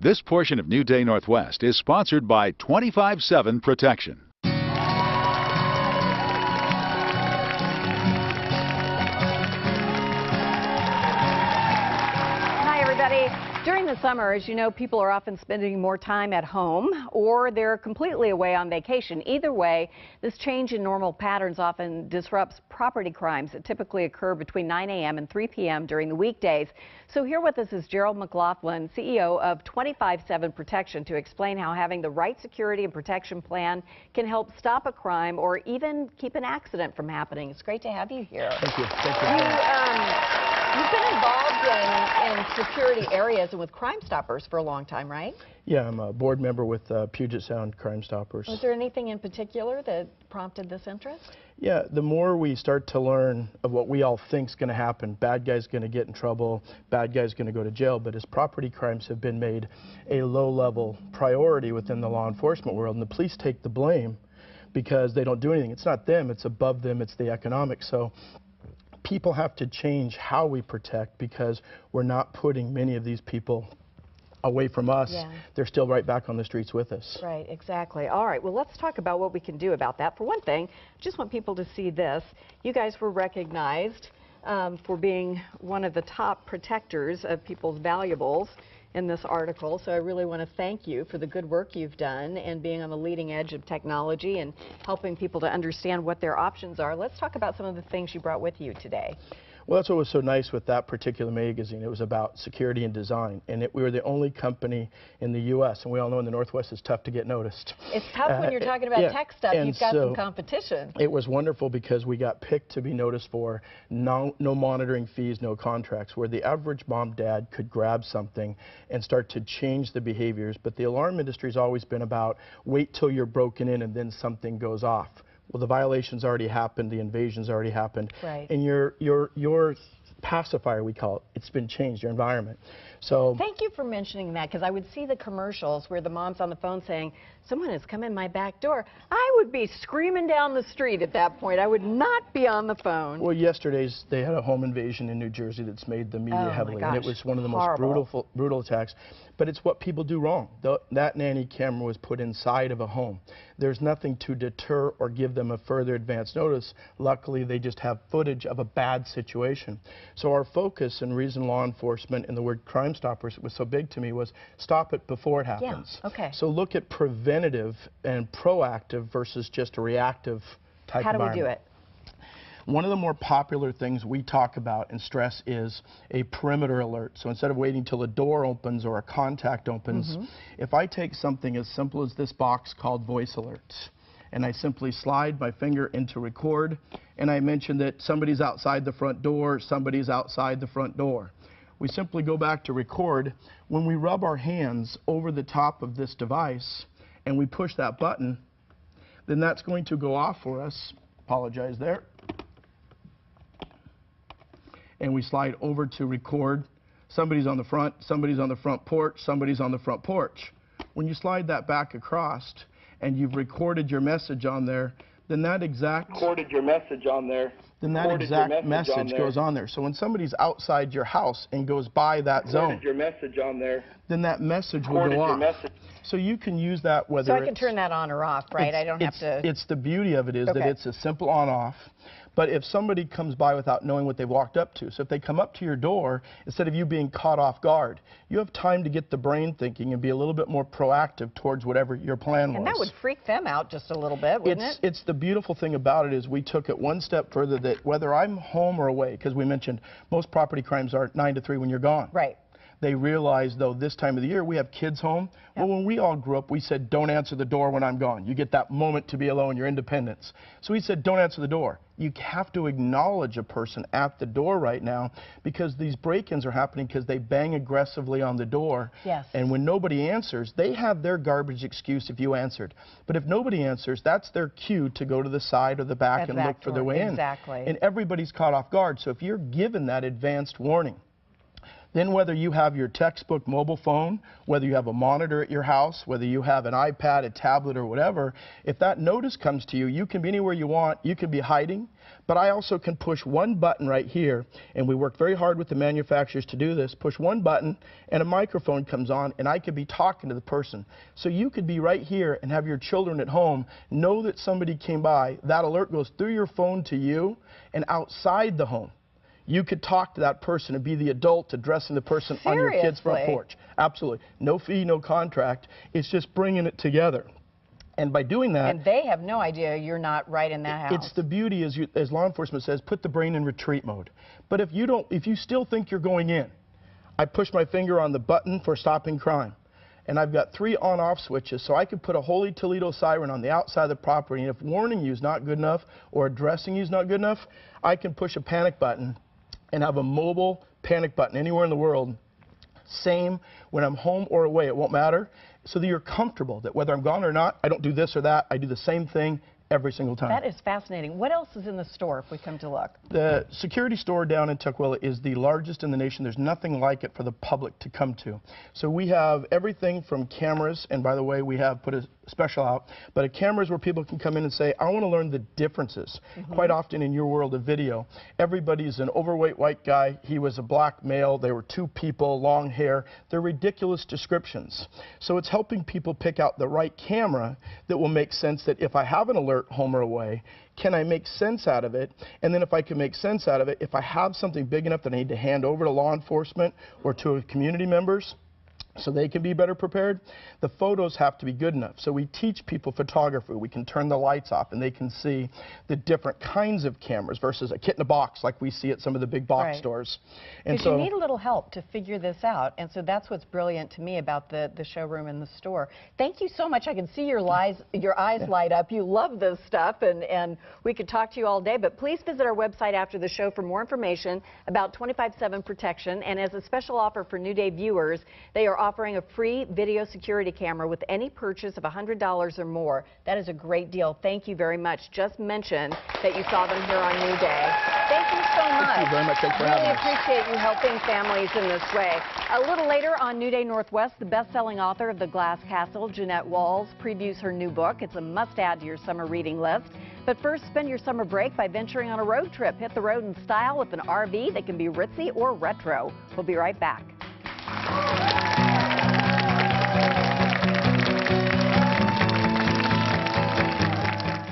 This portion of New Day Northwest is sponsored by 25/7 Protection. Hi, everybody. During the summer, as you know, people are often spending more time at home or they're completely away on vacation. Either way, this change in normal patterns often disrupts property crimes that typically occur between 9 a.m. and 3 p.m. during the weekdays. So here with us is Gerald McLaughlin, CEO of 25/7 Protection, to explain how having the right security and protection plan can help stop a crime or even keep an accident from happening. It's great to have you here. Thank you. Thank you. You've been involved in security areas and with Crime Stoppers for a long time, right? Yeah, I'm a board member with Puget Sound Crime Stoppers. Was there anything in particular that prompted this interest? Yeah, the more we start to learn of what we all think is going to happen, bad guy's going to get in trouble, bad guy's going to go to jail, but as property crimes have been made a low-level priority within the law enforcement world, and the police take the blame because they don't do anything. It's not them, it's above them, it's the economics. So people have to change how we protect because we're not putting many of these people away from us. Yeah. They're still right back on the streets with us. Right, exactly. All right, well, let's talk about what we can do about that. For one thing, I just want people to see this. You guys were recognized for being one of the top protectors of people's valuables in this article, so I really want to thank you for the good work you've done and being on the leading edge of technology and helping people to understand what their options are. Let's talk about some of the things you brought with you today. Well, that's what was so nice with that particular magazine. It was about security and design, and we were the only company in the U.S., and we all know in the Northwest it's tough to get noticed. It's tough when you're talking about tech stuff. You've got some competition. It was wonderful because we got picked to be noticed for no monitoring fees, no contracts, where the average mom, dad could grab something and start to change the behaviors. But the alarm industry has always been about wait till you're broken in and then something goes off. Well, the violations already happened, the invasions already happened, right. And your pacifier, we call it, it's been changed, your environment. So thank you for mentioning that, because I would see the commercials where the mom's on the phone saying, someone has come in my back door. I would be screaming down the street at that point. I would not be on the phone. Well, yesterday's, they had a home invasion in New Jersey that's made the media heavily, and it was one of the most brutal attacks. But it's what people do wrong. That nanny camera was put inside of a home. There's nothing to deter or give them a further advance notice. Luckily, they just have footage of a bad situation. So our focus and reason law enforcement and the word Crime Stoppers was so big to me was stop it before it happens. Yeah, okay. So look at preventative and proactive versus just a reactive type How do environment. we do it? One of the more popular things we talk about and stress is a perimeter alert. So instead of waiting till a door opens or a contact opens, if I take something as simple as this box called voice alerts, and I simply slide my finger into record, and I mention that somebody's outside the front door, somebody's outside the front door. We simply go back to record. When we rub our hands over the top of this device and we push that button, then that's going to go off for us. Apologize there. And we slide over to record. Somebody's on the front porch, somebody's on the front porch. When you slide that back across and you've recorded your message on there, then that exact message goes on there. So when somebody's outside your house and goes by that zone, then that message will go off. So you can use that whether so I can turn that on or off, right? I don't have to... It's the beauty of it is that it's a simple on-off. But if somebody comes by without knowing what they've walked up to, so if they come up to your door, instead of you being caught off guard, you have time to get the brain thinking and be a little bit more proactive towards whatever your plan was. And that would freak them out just a little bit, wouldn't it? It's the beautiful thing about it is we took it one step further, that whether I'm home or away, because we mentioned most property crimes are 9 to 3 when you're gone. Right. They realize, though, this time of the year, we have kids home. Well, when we all grew up, we said, don't answer the door when I'm gone. You get that moment to be alone, your independence. So we said, don't answer the door. You have to acknowledge a person at the door right now, because these break-ins are happening because they bang aggressively on the door. Yes. And when nobody answers, they have their garbage excuse if you answered. But if nobody answers, that's their cue to go to the side or the back and look for their way in. Exactly. And everybody's caught off guard. So if you're given that advanced warning, Then whether you have your textbook mobile phone, whether you have a monitor at your house, whether you have an iPad, a tablet, or whatever, if that notice comes to you, you can be anywhere you want. You can be hiding. But I also can push one button right here, and we work very hard with the manufacturers to do this. Push one button, and a microphone comes on, and I could be talking to the person. So you could be right here and have your children at home know that somebody came by. That alert goes through your phone to you, and outside the home, you could talk to that person and be the adult addressing the person on your kid's front porch. Absolutely. No fee, no contract. It's just bringing it together. And by doing that... And they have no idea you're not right in that house. It's the beauty, as law enforcement says, put the brain in retreat mode. But if you still think you're going in, I push my finger on the button for stopping crime. And I've got 3 on-off switches, so I could put a Holy Toledo siren on the outside of the property, and if warning you is not good enough or addressing you is not good enough, I can push a panic button and have a mobile panic button anywhere in the world. Same when I'm home or away, it won't matter. So that you're comfortable that whether I'm gone or not, I don't do this or that, I do the same thing every single time. That is fascinating. What else is in the store if we come to look? The security store down in Tukwila is the largest in the nation. There's nothing like it for the public to come to. So we have everything from cameras, and by the way, we have put a special out, but cameras where people can come in and say, I want to learn the differences. Quite often in your world of video, everybody's an overweight white guy, he was a black male, they were 2 people, long hair. They're ridiculous descriptions. So it's helping people pick out the right camera that will make sense, that if I have an alert home or away, can I make sense out of it? And then if I can make sense out of it, if I have something big enough that I need to hand over to law enforcement or to community members, so they can be better prepared, the photos have to be good enough. So we teach people photography. We can turn the lights off and they can see the different kinds of cameras versus a kit in a box like we see at some of the big box stores. And so you need a little help to figure this out, and so that's what's brilliant to me about the showroom and the store. Thank you so much. I can see your eyes light up. You love this stuff, and we could talk to you all day, but please visit our website after the show for more information about 25/7 protection, and as a special offer for New Day viewers, they are offering a free video security camera with any purchase of $100 or more. That is a great deal. Thank you very much. Just mention that you saw them here on New Day. Thank you so much. Thank you very much. Thanks for having us. Really appreciate you helping families in this way. A little later on New Day Northwest, the best-selling author of The Glass Castle, Jeanette Walls, previews her new book. It's a must-add to your summer reading list. But first, spend your summer break by venturing on a road trip. Hit the road in style with an RV that can be ritzy or retro. We'll be right back.